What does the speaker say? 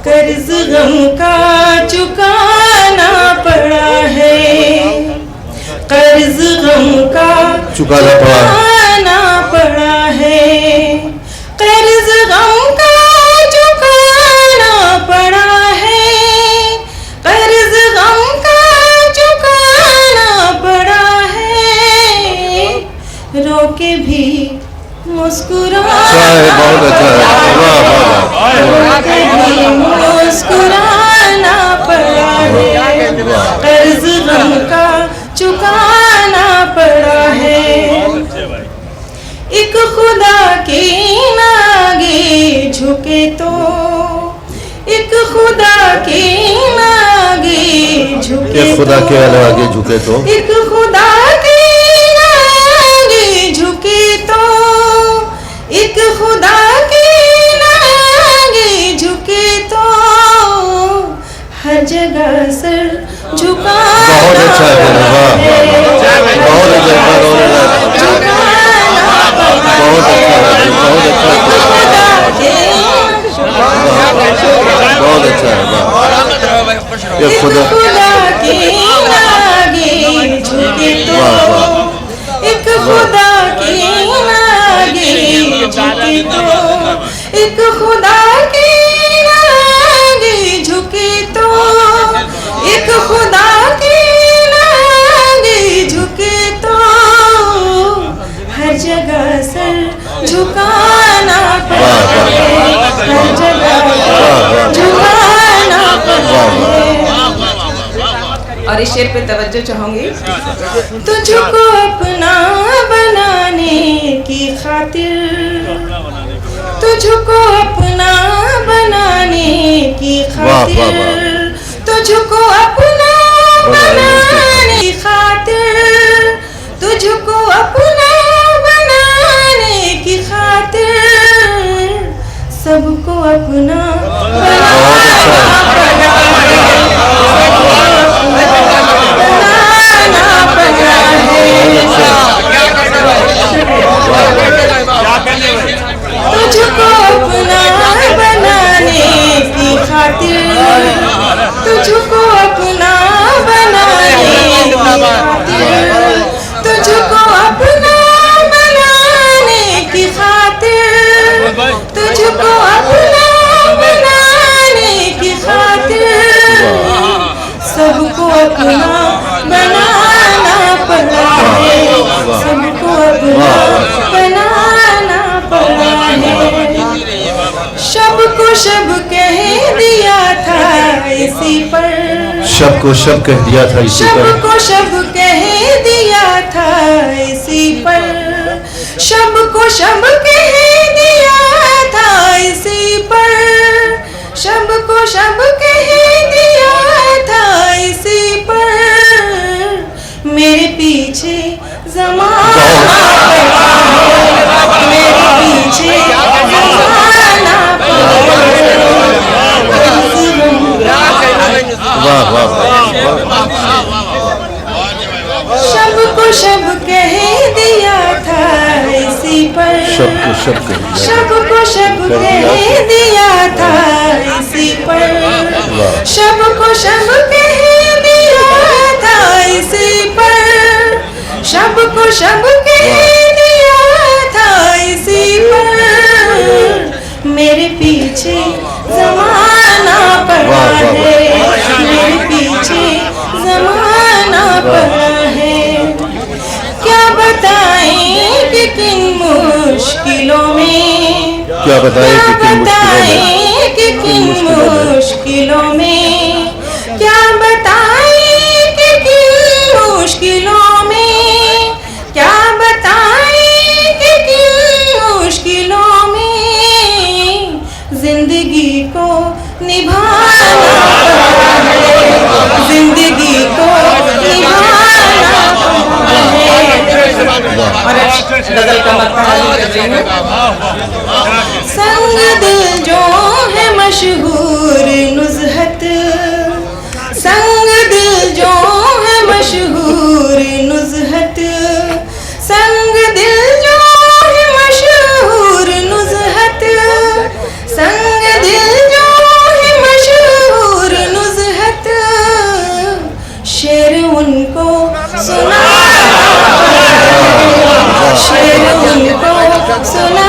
कर्ज गम का चुकाना पड़ा है, कर्ज गम का चुकाना पड़ा है, कर्ज गम का चुकाना पड़ा है, कर्ज गम का चुकाना पड़ा है, रोके भी मुस्कुराना पड़ा है, कर्ज गम का चुकाना पड़ा है। एक खुदा के आगे झुके तो, एक खुदा के आगे झुके, एक खुदा के आगे झुके तो, एक खुदा के आगे झुके तो, एक खुदा के आगे झुके तो हर जगह सर झुकाना। बहुत अच्छा है, बहुत अच्छा, बहुत अच्छा है। एक खुदा के आगे झुके तो, एक खुदा के आगे झुके तो, एक खुदा के आगे झुके तो, एक खुदा के आगे झुके तो हर जगह सर झुकाना पड़ा है, हर जगह झुकाना पड़ा है। और इस शेर पे तवज्जो चाहूंगी। तुझको अपना बनाने की खातिर, तुझको अपना बनाने की खातिर, तुझको अपना बनाने की खातिर, तुझको अपना बनाने की खातिर सबको अपना तुझको अपना बनाने की खातिर, तुझको अपना बनाने की खातिर, तुझको अपना बनाने की खातिर, तुझको अपना बनाने की खातिर सबको अपना बनाना पड़ा है, सबको अपना बनाना पड़ा है। शब को शब कह दिया था इसी पर, शब को शब कह दिया था इसी पर, शब को शब कह दिया था इसी पर, शब को शब कह दिया था इसी पर, शब को शब कह दिया था इसी पर मेरे पीछे ज़माना पड़ा है, मेरे पीछे ज़माना पड़ा है। वाह वाह, शब को शब कह दिया था इसी पर, शब को शब कह दिया, शब को शब कह दिया था इसी पर, शब को शब कह दिया था इसी पर, शब को शब कह दिया था इसी पर मेरे पीछे ज़माना पड़ा है, मेरे पीछे ज़माना पड़ा है। क्या बताएं कि किन मुश्किलों में, क्या बताएं कि किन मुश्किलों में, क्या बताएं कि किन मुश्किलों में, क्या बताएं कि किन मुश्किलों में जिंदगी को निभाना पड़ा है, जिंदगी को निभाना पड़ा है। और गजल का संग दिल जो है मशहूर नुज़हत, संग दिल जो है मशहूर नुज़हत, संग दिल जो है मशहूर नुज़हत, संग दिल जो है सुना